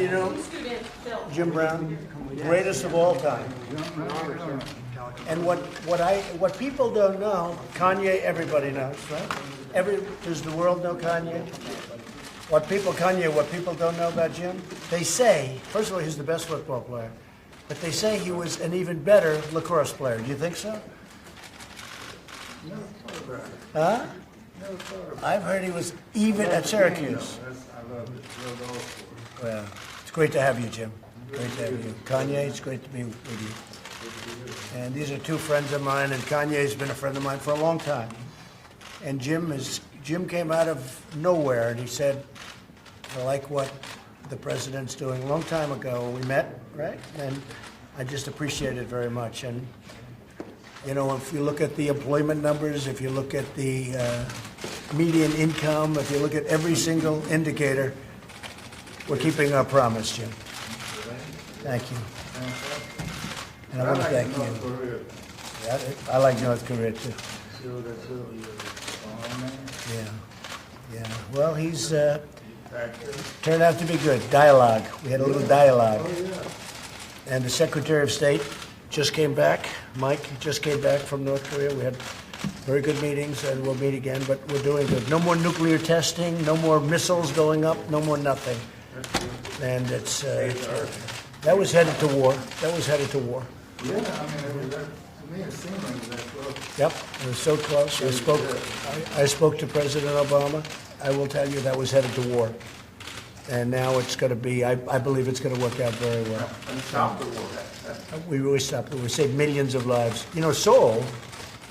you know Jim Brown? Greatest of all time. And what people don't know, Kanye, everybody knows, right? Does the world know Kanye? What people don't know about Jim? They say, first of all, he's the best football player, but they say he was an even better lacrosse player. Do you think so? Huh? I've heard he was even at Syracuse. Well, it's great to have you, Jim. Great to have you. Kanye, it's great to be with you. And these are two friends of mine, and Kanye's been a friend of mine for a long time. And Jim came out of nowhere, and he said, I like what the president's doing. A long time ago, we met, right? And I just appreciate it very much. And, you know, if you look at the employment numbers, if you look at the median income, if you look at every single indicator, we're keeping our promise, Jim. Thank you. And I want to thank you. Yeah, I like North Korea, too. Yeah. Well, he's turned out to be good. Dialogue. We had a little dialogue. And the Secretary of State just came back. Mike just came back from North Korea. We had very good meetings, and we'll meet again, but we're doing good. No more nuclear testing, no more missiles going up, no more nothing. And it's that was headed to war. Yeah, I mean, to me, it seemed like that close. Yep, it was so close. I spoke to President Obama. I will tell you that was headed to war. And now it's going to be, I believe it's going to work out very well. And stop the war. We really stopped it. We saved millions of lives. You know, Seoul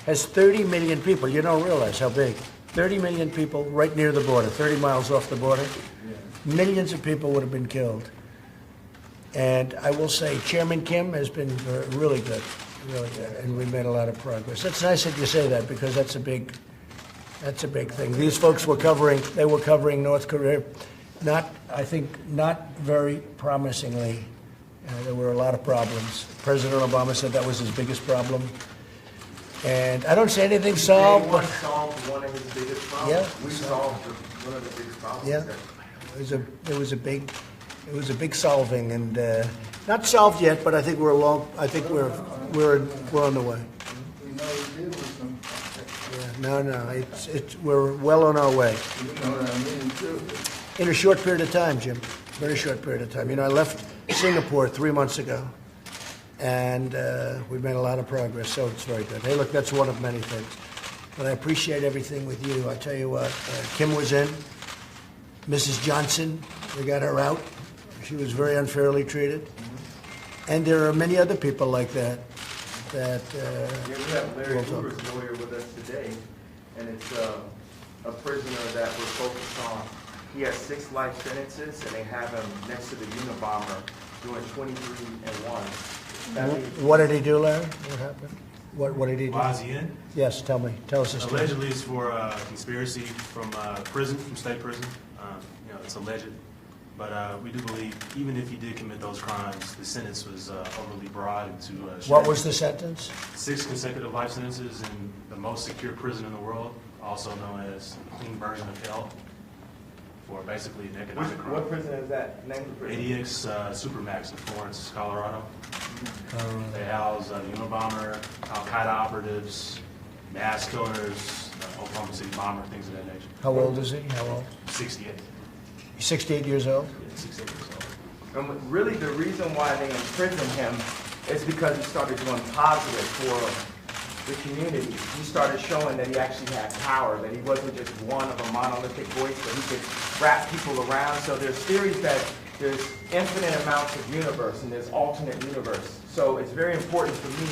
has 30 million people. You don't realize how big. 30 million people right near the border, 30 miles off the border. Millions of people would have been killed. And I will say Chairman Kim has been really good, and we made a lot of progress. That's nice that you say that, because that's a big thing. These folks were covering North Korea, I think not very promisingly. There were a lot of problems. President Obama said that was his biggest problem. And I don't say anything solved. Anyone solved one of his biggest problems? Yeah. We solved one of the biggest problems. Yeah. It was a big solving, and not solved yet, but I think we're on the way. We know he did with them. Yeah, we're well on our way. You know what I mean, too. In a short period of time, Jim. Very short period of time. You know, I left Singapore 3 months ago, and we've made a lot of progress, so it's very good. Hey, look, that's one of many things. But I appreciate everything with you. I tell you what, Kim was in. Mrs. Johnson, we got her out. She was very unfairly treated. And there are many other people like that. We have Larry Hoover's lawyer with us today, and it's a prisoner that we're focused on. He has 6 life sentences, and they have him next to the Unabomber doing 23 and 1. What did he do, Larry? What happened? What did he do? Why is he in? Yes, tell me. Tell us the story. Allegedly, it's for conspiracy from prison, from state prison. It's alleged. But we do believe, even if he did commit those crimes, the sentence was overly broad and too What was the sentence? 6 consecutive life sentences in the most secure prison in the world, also known as a clean version of hell, for basically an economic crime. What prison is that? Name the prison. ADX Supermax in Florence, Colorado. They house Unabomber, Al-Qaeda operatives, mass killers, Oklahoma City bomber, things of that nature. How old is he? How old? 68. He's 68 years old? Yeah, 68 years old. And really, the reason why they imprisoned him is because he started doing positive for the community. He started showing that he actually had power, that he wasn't just one of a monolithic voice, but he could wrap people around. So there's theories that there's infinite amounts of universe and there's alternate universe. So it's very important for me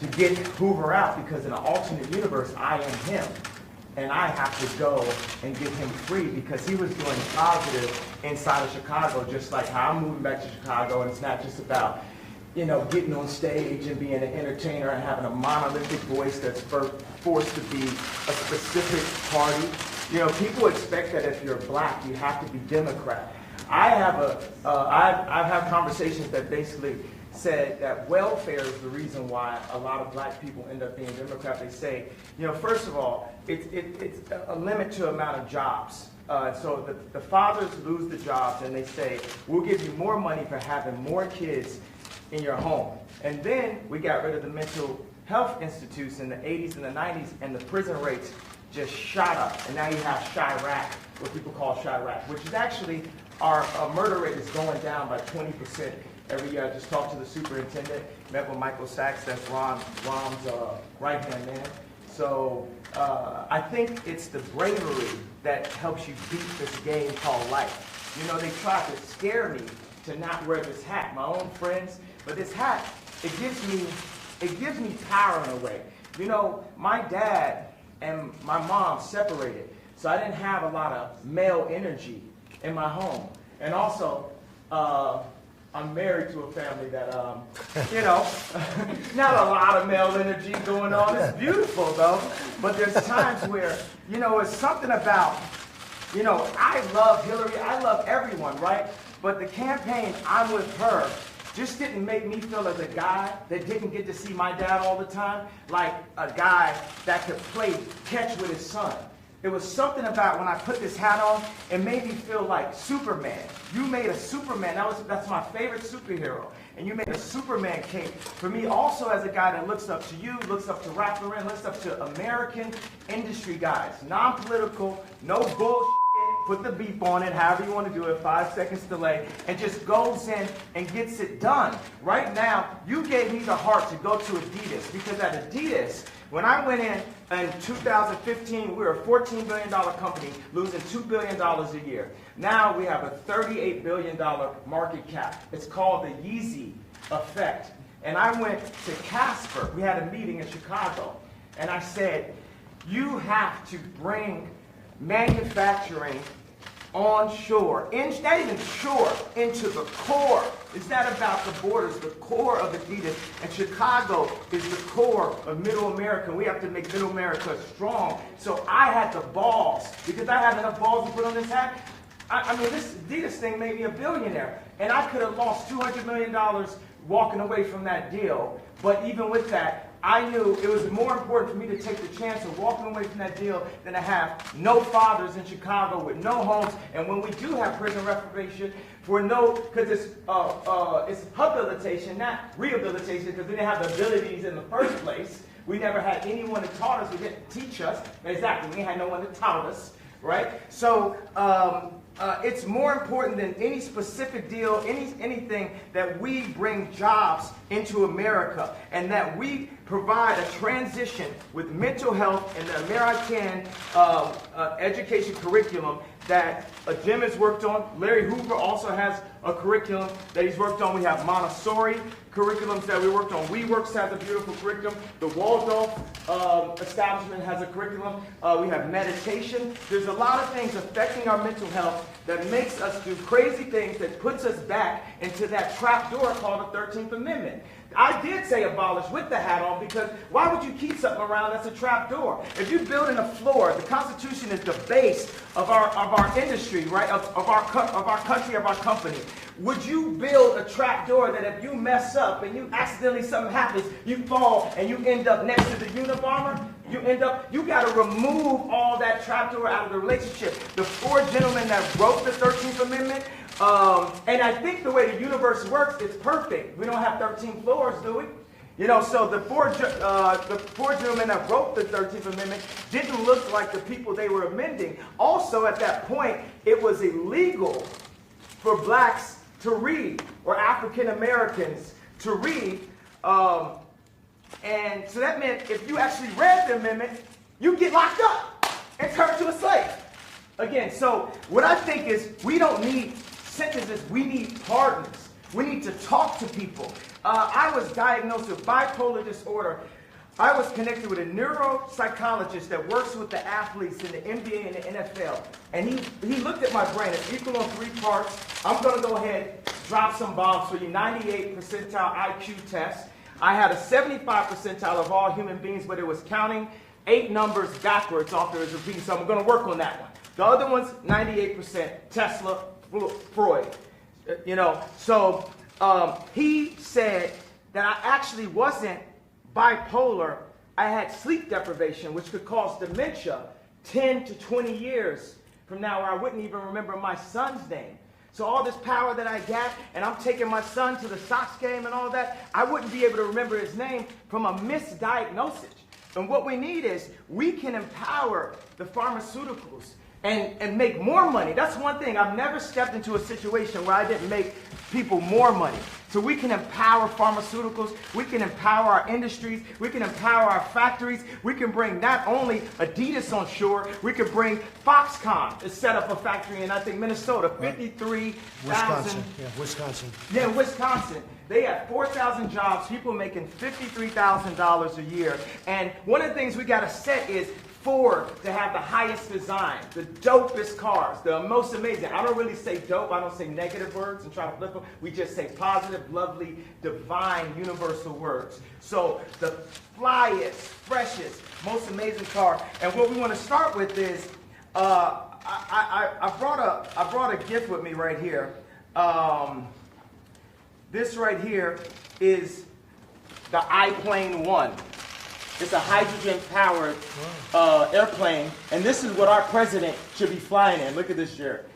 to get Hoover out, because in an alternate universe, I am him. And I have to go and get him free, because he was doing positive inside of Chicago, just like how I'm moving back to Chicago. And it's not just about, getting on stage and being an entertainer and having a monolithic voice that's forced to be a specific party. People expect that if you're black, you have to be Democrat. I've had conversations that basically said that welfare is the reason why a lot of black people end up being Democrat. They say, first of all, it's a limit to amount of jobs. So the fathers lose the jobs and they say, we'll give you more money for having more kids in your home. And then we got rid of the mental health institutes in the 80s and the 90s, and the prison rates just shot up. And now you have Chirac, what people call Chirac, which is actually our murder rate is going down by 20% every year. I just talked to the superintendent, met with Michael Sachs, that's Rom's right-hand man. So I think it's the bravery that helps you beat this game called life. You know, they tried to scare me to not wear this hat, my own friends, but this hat, it gives me power in a way. You know, my dad and my mom separated, so I didn't have a lot of male energy in my home. And also, I'm married to a family that, you know, not a lot of male energy going on. It's beautiful, though. But there's times where, you know, it's something about, you know, I love Hillary. I love everyone, right? But the campaign, I'm with her, just didn't make me feel as a guy that didn't get to see my dad all the time, like a guy that could play catch with his son. It was something about when I put this hat on, it made me feel like Superman. You made a Superman. That's my favorite superhero. And you made a Superman cape for me also as a guy that looks up to you, looks up to Ralph Lauren, looks up to American industry guys. Non-political, no bullshit. Put the beep on it, however you want to do it, 5 seconds delay, and just goes in and gets it done. Right now, you gave me the heart to go to Adidas, because at Adidas, when I went in 2015, we were a $14 billion company, losing $2 billion a year. Now we have a $38 billion market cap. It's called the Yeezy effect. And I went to Casper. We had a meeting in Chicago. And I said, you have to bring manufacturing onshore, not even shore, into the core. It's not about the borders, the core of Adidas. And Chicago is the core of Middle America. We have to make Middle America strong. So I had the balls, because I had enough balls to put on this hat. I mean, this Adidas thing made me a billionaire. And I could have lost $200 million walking away from that deal. But even with that, I knew it was more important for me to take the chance of walking away from that deal than to have no fathers in Chicago with no homes. And when we do have prison reformation, because it's habilitation, not rehabilitation, because we didn't have the abilities in the first place. We never had anyone that taught us. We didn't teach us. Exactly, we had no one that taught us, right? So it's more important than any specific deal, anything, that we bring jobs into America, and that we provide a transition with mental health and the American education curriculum that Jim has worked on. Larry Hoover also has a curriculum that he's worked on. We have Montessori curriculums that we worked on. WeWorks has a beautiful curriculum. The Waldorf establishment has a curriculum. We have meditation. There's a lot of things affecting our mental health that makes us do crazy things, that puts us back into that trap door called the 13th Amendment. I did say abolish with the hat on, because why would you keep something around that's a trap door? If you're building a floor, the Constitution is the base of our industry, right? Of our country, of our company. Would you build a trap door that if you mess up and you accidentally something happens, you fall and you end up next to the Unabomber? You got to remove all that trap door out of the relationship. The 4 gentlemen that wrote the 13th Amendment, and I think the way the universe works, it's perfect. We don't have 13 floors, do we? You know, so the four gentlemen that wrote the 13th Amendment didn't look like the people they were amending. Also, at that point, it was illegal for blacks to read, or African Americans to read. And so that meant if you actually read the amendment, you get locked up and turned to a slave. Again, so what I think is we don't need sentences, we need pardons. We need to talk to people. I was diagnosed with bipolar disorder. I was connected with a neuropsychologist that works with the athletes in the NBA and the NFL. And he looked at my brain. It's equal on 3 parts. I'm going to go ahead, drop some bombs for you. 98 percentile IQ test. I had a 75 percentile of all human beings, but it was counting 8 numbers backwards off there as repeating. So I'm going to work on that one. The other one's 98%, Tesla, Freud. You know, so he said that I actually wasn't bipolar. I had sleep deprivation, which could cause dementia 10 to 20 years from now where I wouldn't even remember my son's name. So all this power that I got, and I'm taking my son to the Sox game and all that, I wouldn't be able to remember his name from a misdiagnosis. And what we need is we can empower the pharmaceuticals and make more money. That's one thing. I've never stepped into a situation where I didn't make people more money. So we can empower pharmaceuticals, we can empower our industries, we can empower our factories, we can bring not only Adidas on shore, we can bring Foxconn to set up a factory in, I think, Minnesota, 53,000. Wisconsin. Yeah, Wisconsin. They have 4,000 jobs, people making $53,000 a year. And one of the things we got to set is Ford to have the highest design, the dopest cars, the most amazing. I don't really say dope. I don't say negative words and try to flip them. We just say positive, lovely, divine, universal words. So the flyest, freshest, most amazing car. And what we want to start with is, I brought a gift with me right here. This right here is the iPlane 1. It's a hydrogen-powered airplane, and this is what our president should be flying in. Look at this shirt.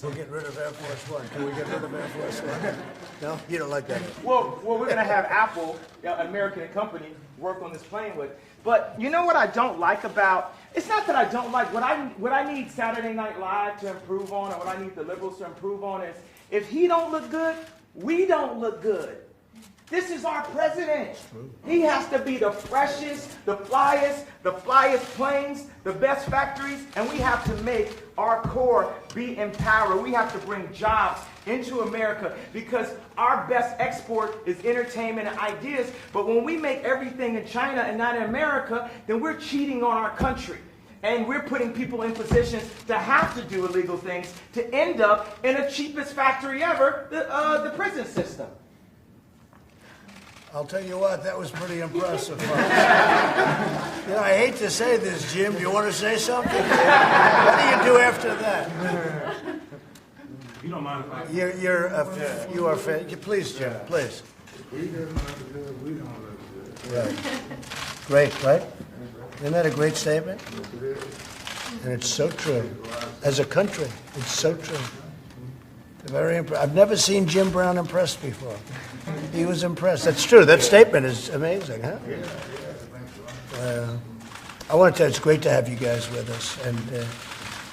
We'll get rid of Air Force One. Can we get rid of Air Force One? No? You don't like that? Well, we're going to have Apple, an American company, work on this plane with. But you know what I don't like about, it's not that I don't like, what I need Saturday Night Live to improve on, or what I need the liberals to improve on is, if he don't look good, we don't look good. This is our president. He has to be the freshest, the flyest planes, the best factories, and we have to make our core be empowered. We have to bring jobs into America because our best export is entertainment and ideas. But when we make everything in China and not in America, then we're cheating on our country. And we're putting people in positions to have to do illegal things to end up in the cheapest factory ever, the prison system. I'll tell you what, that was pretty impressive, folks. I hate to say this, Jim. Do you want to say something? What do you do after that? You don't mind if I... You are please, Jim, please. He doesn't look good, we don't look good. Right. Great, right? Isn't that a great statement? And it's so true. As a country, it's so true. Very impressed. I've never seen Jim Brown impressed before. He was impressed. That's true. That statement is amazing, huh? I want to tell you, it's great to have you guys with us. And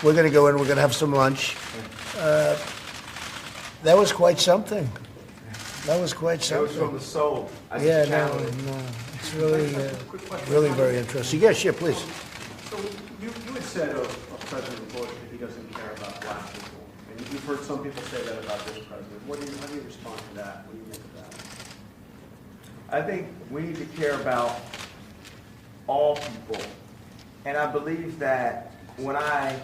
we're going to go in, we're going to have some lunch. That was quite something. That was quite something. That was from the soul. Yeah, no. It's really very interesting. Yes, yeah, please. So you had said of President Bush that he doesn't care about black people. And you've heard some people say that about this president. How do you respond to that? What do you make of that? I think we need to care about all people. And I believe that when I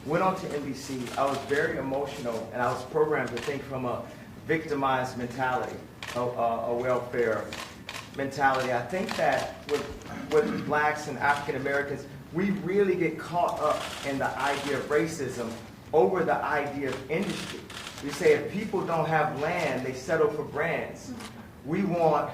went on to NBC, I was very emotional, and I was programmed to think from a victimized mentality, a welfare mentality. I think that with blacks and African Americans, we really get caught up in the idea of racism over the idea of industry. We say if people don't have land, they settle for brands. We want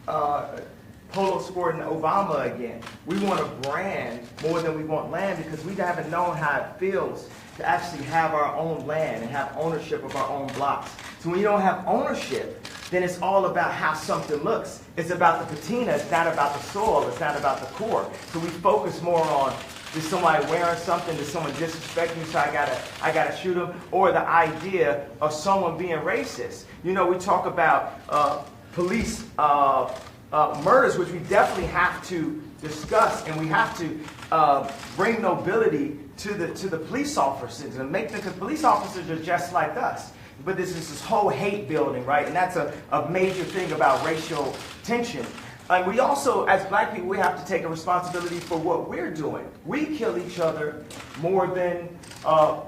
Polo Sport and Obama again. We want a brand more than we want land because we haven't known how it feels to actually have our own land and have ownership of our own blocks. So when you don't have ownership, then it's all about how something looks. It's about the patina, it's not about the soil, it's not about the core. So we focus more on, is somebody wearing something, does someone disrespect me so I gotta shoot them, or the idea of someone being racist. We talk about police murders, which we definitely have to discuss, and we have to bring nobility to the police officers and make them, because police officers are just like us. But this is this whole hate building, right? And that's a major thing about racial tension. And we also, as black people, we have to take a responsibility for what we're doing. We kill each other more than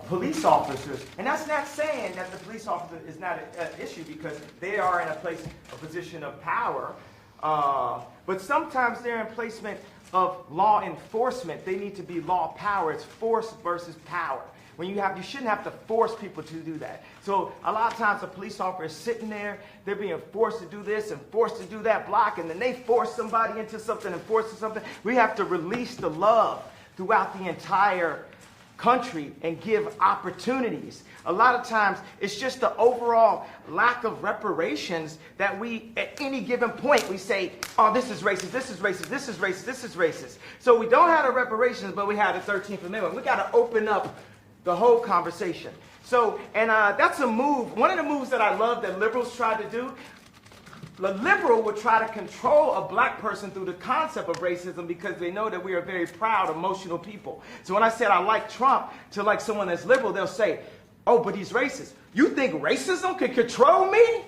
police officers. And that's not saying that the police officer is not an issue, because they are in a position of power. But sometimes they're in placement of law enforcement. They need to be law power. It's force versus power. When you shouldn't have to force people to do that. So a lot of times a police officer is sitting there, they're being forced to do this and forced to do that block, and then they force somebody into something and force something. We have to release the love throughout the entire country and give opportunities. A lot of times it's just the overall lack of reparations that we, at any given point, we say, oh, this is racist, this is racist, this is racist, this is racist. So we don't have the reparations, but we have the 13th Amendment. We got to open up the whole conversation. So, and that's a move, one of the moves that I love that liberals tried to do. The liberal would try to control a black person through the concept of racism because they know that we are very proud, emotional people. So when I said I like Trump to like someone that's liberal, they'll say, oh, but he's racist. You think racism can control me?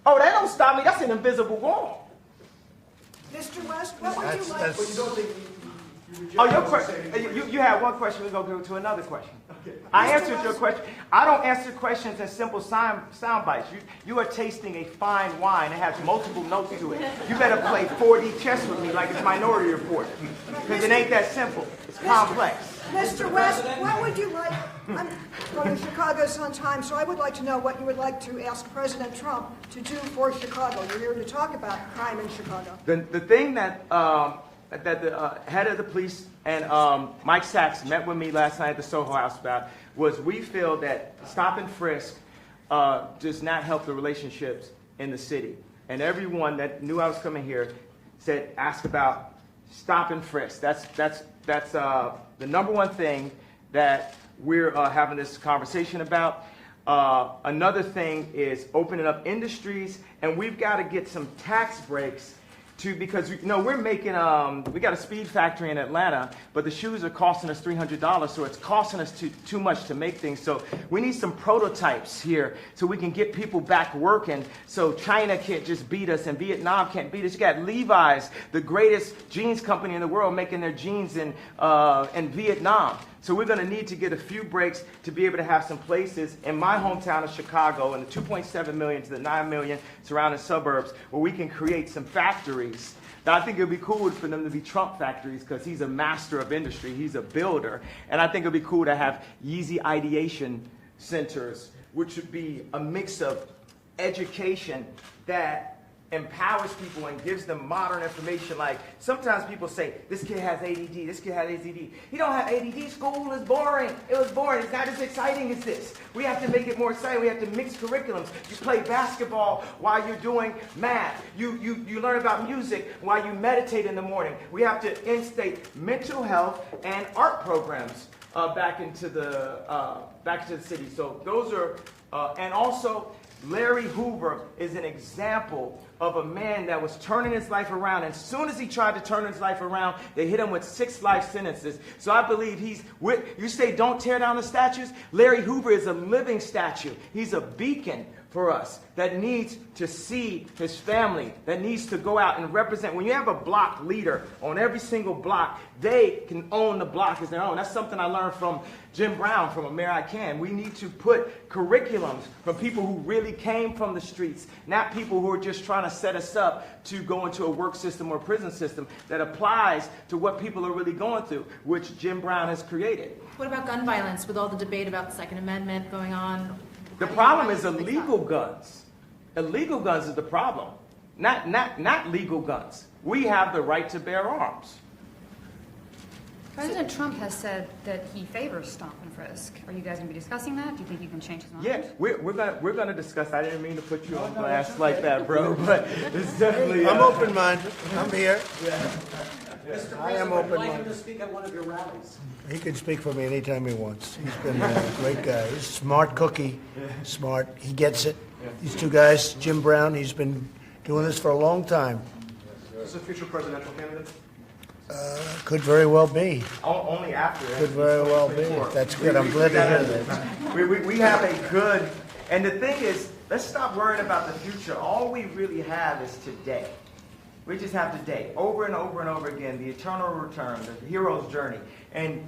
Oh, that don't stop me. That's an invisible wall. Mr. West, what would you like? But you don't think Oh, your question. You had one question. We'll go to another question. I answered your question. I don't answer questions in simple sound bites. You are tasting a fine wine that has multiple notes to it. You better play 4D chess with me like it's Minority Report, because it ain't that simple. It's complex. Mr. West, what would you like? I'm going to Chicago sometime, so I would like to know what you would like to ask President Trump to do for Chicago. You're here to talk about crime in Chicago. The thing that the head of the police and Mike Sachs met with me last night at the Soho House about was we feel that stop and frisk does not help the relationships in the city. And everyone that knew I was coming here said, ask about stop and frisk. That's the number one thing that we're having this conversation about. Another thing is opening up industries, and we've got to get some tax breaks because we're making we got a speed factory in Atlanta, but the shoes are costing us $300, so it's costing us too much to make things. So we need some prototypes here so we can get people back working. So China can't just beat us, and Vietnam can't beat us. You got Levi's, the greatest jeans company in the world, making their jeans in Vietnam. So we're going to need to get a few breaks to be able to have some places in my hometown of Chicago and the 2.7 million to the 9 million surrounding suburbs where we can create some factories. Now, I think it would be cool for them to be Trump factories because he's a master of industry. He's a builder. And I think it would be cool to have Yeezy ideation centers, which would be a mix of education that empowers people and gives them modern information. Like sometimes people say, this kid has ADD, this kid has ADD. He don't have ADD, school is boring. It was boring, it's not as exciting as this. We have to make it more exciting, we have to mix curriculums. You play basketball while you're doing math. You learn about music while you meditate in the morning. We have to instate mental health and art programs back into the city. So those are, and also Larry Hoover is an example of a man that was turning his life around. And as soon as he tried to turn his life around, they hit him with 6 life sentences. So I believe you say don't tear down the statues. Larry Hoover is a living statue. He's a beacon for us that needs to see his family, that needs to go out and represent. When you have a block leader on every single block, they can own the block as their own. That's something I learned from Jim Brown, from A Mayor I Can. We need to put curriculums from people who really came from the streets, not people who are just trying to set us up to go into a work system or prison system that applies to what people are really going through, which Jim Brown has created. What about gun violence with all the debate about the Second Amendment going on? The problem is illegal guns. Illegal guns is the problem, not legal guns. We have the right to bear arms. President Trump has said that he favors stop and frisk. Are you guys going to be discussing that? Do you think you can change his mind? Yeah, we're gonna discuss. I didn't mean to put you on blast like that, bro. But it's definitely. I'm open-minded. I'm here. Mr. I am President, would you like him open-minded. to speak at one of your rallies? He can speak for me anytime he wants. He's been a great guy. He's a smart cookie. Smart. He gets it. These two guys, Jim Brown, he's been doing this for a long time. Is a future presidential candidate? Could very well be. Only after. Could very well be. That's good. I'm glad to hear that. We have a good. And the thing is, let's stop worrying about the future. All we really have is today. We just have today, over and over and over again, the eternal return, the hero's journey. And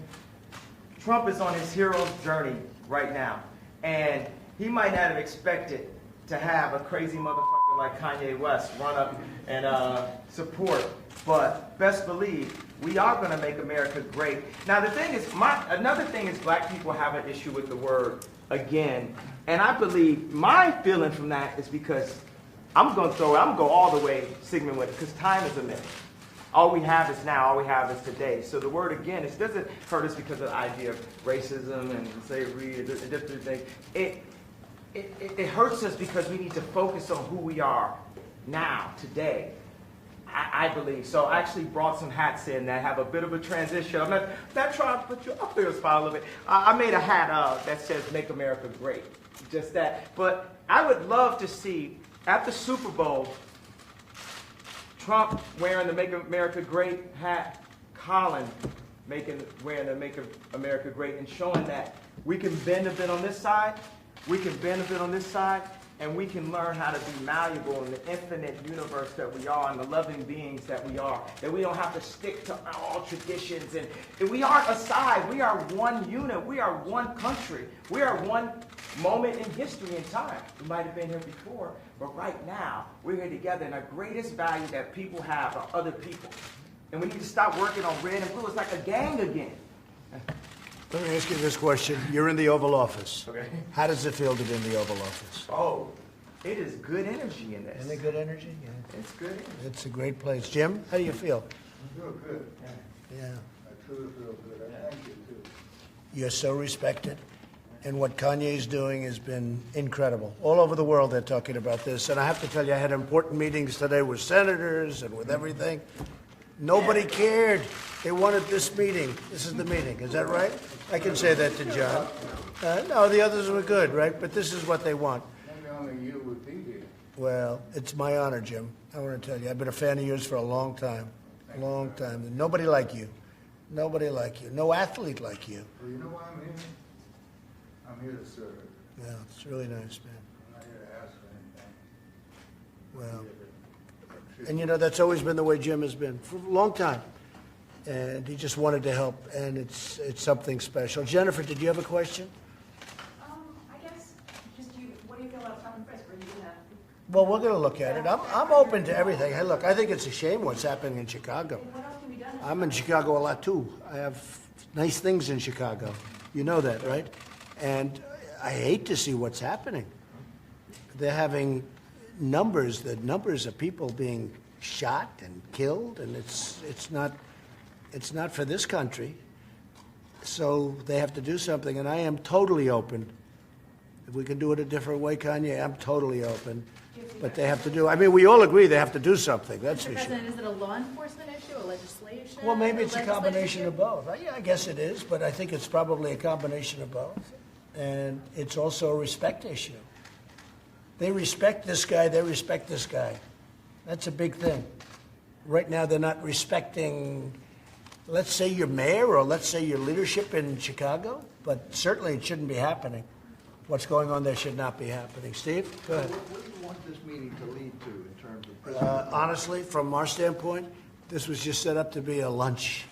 Trump is on his hero's journey right now. And he might not have expected to have a crazy motherfucker like Kanye West run up and support. But best believe, we are going to make America great. Now the thing is, another thing is black people have an issue with the word again. And I believe my feeling from that is because I'm going to go all the way Sigmund with it, because time is a minute. All we have is now. All we have is today. So the word again, it doesn't hurt us because of the idea of racism and slavery and different things. It hurts us because we need to focus on who we are now, today. I believe. So I actually brought some hats in that have a bit of a transition. I'm not trying to put you up there on the spot a little bit. I made a hat that says "Make America Great." Just that. But I would love to see, at the Super Bowl, Trump wearing the "Make America Great" hat, Colin wearing the "Make America Great," and showing that we can bend a bit on this side, we can bend a bit on this side, and we can learn how to be malleable in the infinite universe that we are and the loving beings that we are. That we don't have to stick to all traditions. And we aren't a side. We are one unit. We are one country. We are one moment in history and time. We might have been here before, but right now, we're here together. And the greatest value that people have are other people. And we need to stop working on red and blue. It's like a gang again. Let me ask you this question. You're in the Oval Office. Okay. How does it feel to be in the Oval Office? Oh, it is good energy in this. Isn't it good energy? Yeah. It's good energy. It's a great place. Jim, how do you feel? I feel good. Yeah. I truly feel good. I thank you, too. You're so respected. And what Kanye's doing has been incredible. All over the world they're talking about this. And I have to tell you, I had important meetings today with senators and with everything. Nobody cared. They wanted this meeting. This is the meeting. Is that right? I can say that to John. No, the others were good, right? But this is what they want. Maybe only you would be here. Well, it's my honor, Jim. I want to tell you, I've been a fan of yours for a long time. A long time. Nobody like you. Nobody like you. No athlete like you. Well, you know why I'm here? I'm here to serve. Yeah, it's really nice, man. I'm not here to ask for anything. Well, and you know, that's always been the way Jim has been for a long time. And he just wanted to help, and it's something special. Jennifer, did you have a question? I guess, what do you feel about Trump and Frisk? Are you gonna? Well, we're going to look at it. I'm open to everything. Hey, look, I think it's a shame what's happening in Chicago. What else can be done? I'm in Chicago a lot, too. I have nice things in Chicago. You know that, right? And I hate to see what's happening. They're having the numbers of people being shot and killed, and it's not for this country. So they have to do something, and I am totally open. If we can do it a different way, Kanye, I'm totally open. But they have to do, I mean, we all agree they have to do something, that's Mr. for sure. President, is it a law enforcement issue, a legislation? Well, maybe it's a legislative combination issue? of both. Yeah, I guess it is, but I think it's probably a combination of both. And it's also a respect issue. They respect this guy, they respect this guy. That's a big thing. Right now, they're not respecting, let's say, your mayor or let's say your leadership in Chicago, but certainly it shouldn't be happening. What's going on there should not be happening. Steve, go ahead. What do you want this meeting to lead to in terms of President? Honestly, from our standpoint, this was just set up to be a lunch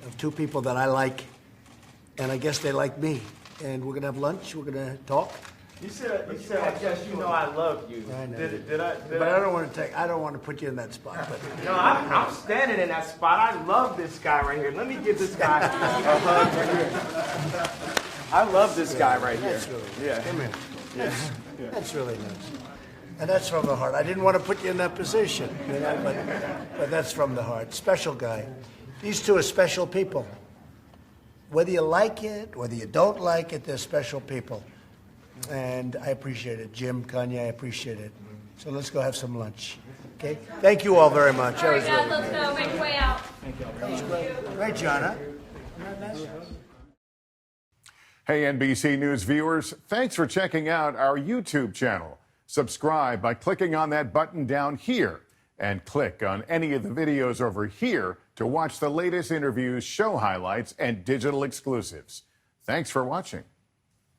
of two people that I like, and I guess they like me. And we're going to have lunch, we're going to talk. You said, I guess you know I love you. I know. Did I? But I don't want to put you in that spot. But No, I'm standing in that spot. I love this guy right here. Let me give this guy a hug right here. I love this guy right here. That's really nice. Yeah. Come here. That's really nice. And that's from the heart. I didn't want to put you in that position, you know, but that's from the heart. Special guy. These two are special people. Whether you like it, whether you don't like it, they're special people. And I appreciate it. Jim, Kanye, I appreciate it. So let's go have some lunch. Okay? Thank you all very much. All right, guys, let's go. Make your way out. Great, John, huh? Hey, NBC News viewers, thanks for checking out our YouTube channel. Subscribe by clicking on that button down here and click on any of the videos over here to watch the latest interviews, show highlights, and digital exclusives. Thanks for watching.